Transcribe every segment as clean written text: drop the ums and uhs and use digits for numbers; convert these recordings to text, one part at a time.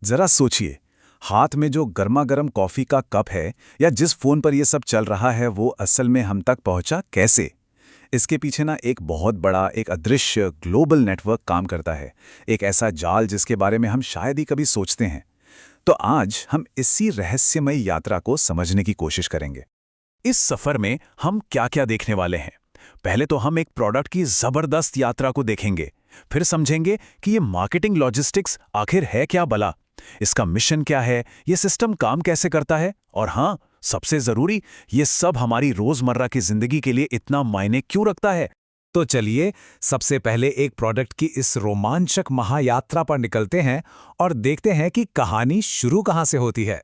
जरा सोचिए, हाथ में जो गर्मा गर्म कॉफी का कप है या जिस फोन पर यह सब चल रहा है वो असल में हम तक पहुंचा कैसे? इसके पीछे ना एक बहुत बड़ा, एक अदृश्य ग्लोबल नेटवर्क काम करता है। एक ऐसा जाल जिसके बारे में हम शायद ही कभी सोचते हैं। तो आज हम इसी रहस्यमय यात्रा को समझने की कोशिश करेंगे। इस सफर में हम क्या-क्या देखने वाले हैं? पहले तो हम एक प्रोडक्ट की जबरदस्त यात्रा को देखेंगे, फिर समझेंगे कि ये मार्केटिंग लॉजिस्टिक्स आखिर है क्या भला, इसका मिशन क्या है, ये सिस्टम काम कैसे करता है, और हाँ, सबसे जरूरी, ये सब हमारी रोजमर्रा की जिंदगी के लिए इतना मायने क्यों रखता है। तो चलिए, सबसे पहले एक प्रोडक्ट की इस रोमांचक महायात्रा पर निकलते हैं और देखते हैं कि कहानी शुरू कहां से होती है।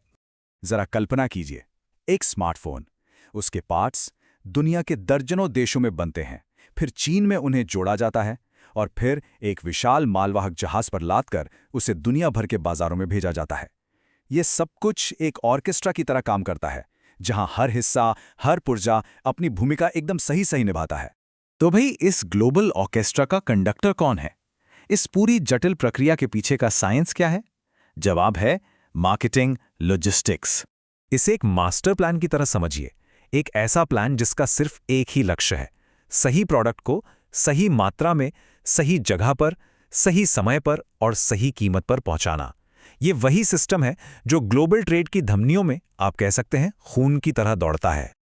जरा कल्पना कीजिए, एक स्मार्टफोन, उसके पार्ट्स दुनिया के दर्जनों देशों में बनते हैं, फिर चीन में उन्हें जोड़ा जाता है और फिर एक विशाल मालवाहक जहाज पर लादकर उसे दुनिया भर के बाजारों में भेजा जाता है। ये सब कुछ एक ऑर्केस्ट्रा की तरह काम करता है, जहां हर हिस्सा, हर पुर्जा अपनी भूमिका एकदम सही सही निभाता है। तो भाई, इस ग्लोबल ऑर्केस्ट्रा का कंडक्टर कौन है? इस पूरी जटिल प्रक्रिया के पीछे का साइंस क्या है? जवाब है मार्केटिंग लॉजिस्टिक्स। इसे एक मास्टर प्लान की तरह समझिए, एक ऐसा प्लान जिसका सिर्फ एक ही लक्ष्य है, सही प्रोडक्ट को सही मात्रा में, सही जगह पर, सही समय पर और सही कीमत पर पहुंचाना। ये वही सिस्टम है जो ग्लोबल ट्रेड की धमनियों में, आप कह सकते हैं, खून की तरह दौड़ता है।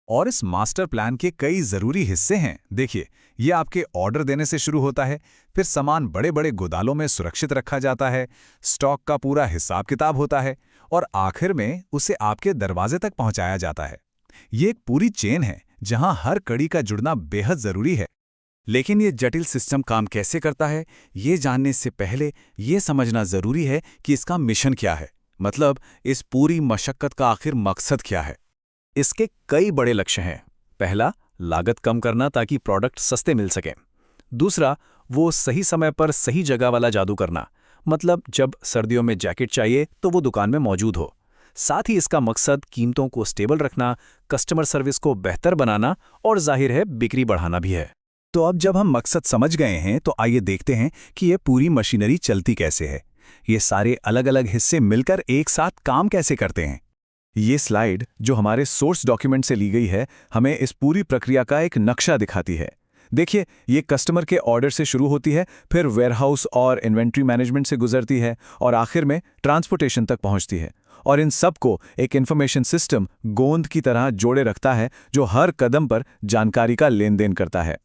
और इस मास्टर प्लान के कई जरूरी हिस्से हैं। देखिए, ये आपके ऑर्डर देने से शुरू होता है, फिर सामान बड़े बड़े गोदामों में सुरक्षित रखा जाता है, स्टॉक का पूरा हिसाब किताब होता है और आखिर में उसे आपके दरवाजे तक पहुंचाया जाता है। ये एक पूरी चेन है जहां हर कड़ी का जुड़ना बेहद जरूरी है। लेकिन ये जटिल सिस्टम काम कैसे करता है, ये जानने से पहले ये समझना जरूरी है कि इसका मिशन क्या है। मतलब, इस पूरी मशक्कत का आखिर मकसद क्या है। इसके कई बड़े लक्ष्य हैं। पहला, लागत कम करना ताकि प्रोडक्ट सस्ते मिल सकें। दूसरा, वो सही समय पर सही जगह वाला जादू करना। मतलब, जब सर्दियों में जैकेट चाहिए तो वो दुकान में मौजूद हो। साथ ही इसका मकसद कीमतों को स्टेबल रखना, कस्टमर सर्विस को बेहतर बनाना और जाहिर है बिक्री बढ़ाना भी है। तो अब जब हम मकसद समझ गए हैं तो आइए देखते हैं कि ये पूरी मशीनरी चलती कैसे है। ये सारे अलग अलग हिस्से मिलकर एक साथ काम कैसे करते हैं। ये स्लाइड जो हमारे सोर्स डॉक्यूमेंट से ली गई है, हमें इस पूरी प्रक्रिया का एक नक्शा दिखाती है। देखिए, ये कस्टमर के ऑर्डर से शुरू होती है, फिर वेयरहाउस और इन्वेंट्री मैनेजमेंट से गुजरती है और आखिर में ट्रांसपोर्टेशन तक पहुंचती है। और इन सब को एक इन्फॉर्मेशन सिस्टम गोंद की तरह जोड़े रखता है जो हर कदम पर जानकारी का लेन देन करता है।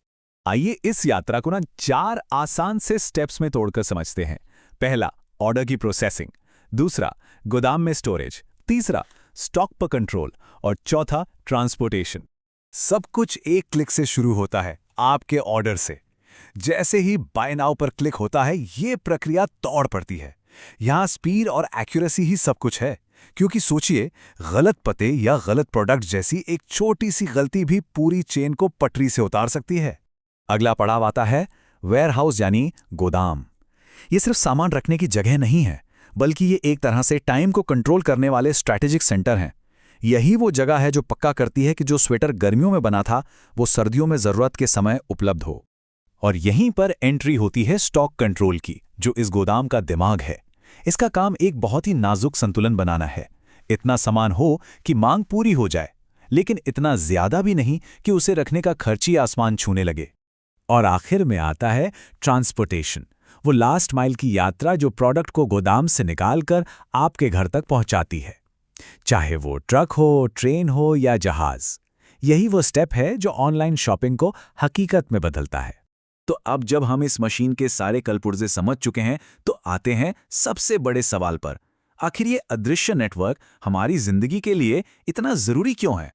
आइए इस यात्रा को 4 आसान से स्टेप्स में तोड़कर समझते हैं। पहला, ऑर्डर की प्रोसेसिंग। दूसरा, गोदाम में स्टोरेज। तीसरा, स्टॉक पर कंट्रोल। और चौथा, ट्रांसपोर्टेशन। सब कुछ एक क्लिक से शुरू होता है, आपके ऑर्डर से। जैसे ही बाय नाउ पर क्लिक होता है, ये प्रक्रिया दौड़ पड़ती है। यहां स्पीड और एक्यूरेसी ही सब कुछ है, क्योंकि सोचिए, गलत पते या गलत प्रोडक्ट जैसी एक छोटी सी गलती भी पूरी चेन को पटरी से उतार सकती है। अगला पड़ाव आता है वेयरहाउस यानी गोदाम। ये सिर्फ सामान रखने की जगह नहीं है, बल्कि ये एक तरह से टाइम को कंट्रोल करने वाले स्ट्रैटेजिक सेंटर हैं। यही वो जगह है जो पक्का करती है कि जो स्वेटर गर्मियों में बना था वो सर्दियों में जरूरत के समय उपलब्ध हो। और यहीं पर एंट्री होती है स्टॉक कंट्रोल की, जो इस गोदाम का दिमाग है। इसका काम एक बहुत ही नाजुक संतुलन बनाना है। इतना सामान हो कि मांग पूरी हो जाए, लेकिन इतना ज्यादा भी नहीं कि उसे रखने का खर्च ही आसमान छूने लगे। और आखिर में आता है ट्रांसपोर्टेशन, वो लास्ट माइल की यात्रा जो प्रोडक्ट को गोदाम से निकालकर आपके घर तक पहुंचाती है, चाहे वो ट्रक हो, ट्रेन हो या जहाज। यही वो स्टेप है जो ऑनलाइन शॉपिंग को हकीकत में बदलता है। तो अब जब हम इस मशीन के सारे कलपुर्जे समझ चुके हैं, तो आते हैं सबसे बड़े सवाल पर। आखिर ये अदृश्य नेटवर्क हमारी जिंदगी के लिए इतना जरूरी क्यों है?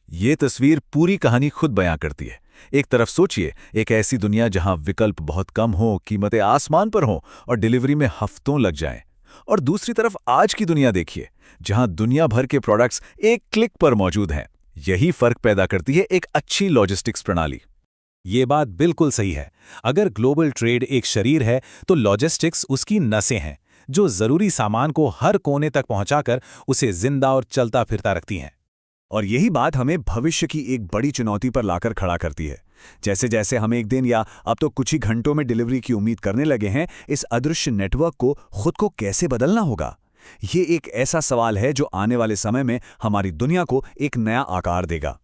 ये तस्वीर पूरी कहानी खुद बयां करती है। एक तरफ सोचिए, एक ऐसी दुनिया जहां विकल्प बहुत कम हो, कीमतें आसमान पर हों और डिलीवरी में हफ्तों लग जाएं। और दूसरी तरफ आज की दुनिया देखिए, जहां दुनिया भर के प्रोडक्ट्स एक क्लिक पर मौजूद हैं। यही फर्क पैदा करती है एक अच्छी लॉजिस्टिक्स प्रणाली। ये बात बिल्कुल सही है। अगर ग्लोबल ट्रेड एक शरीर है, तो लॉजिस्टिक्स उसकी नसें हैं, जो जरूरी सामान को हर कोने तक पहुंचाकर उसे जिंदा और चलता फिरता रखती हैं। और यही बात हमें भविष्य की एक बड़ी चुनौती पर लाकर खड़ा करती है। जैसे जैसे हम एक दिन या अब तो कुछ ही घंटों में डिलीवरी की उम्मीद करने लगे हैं, इस अदृश्य नेटवर्क को खुद को कैसे बदलना होगा। ये एक ऐसा सवाल है जो आने वाले समय में हमारी दुनिया को एक नया आकार देगा।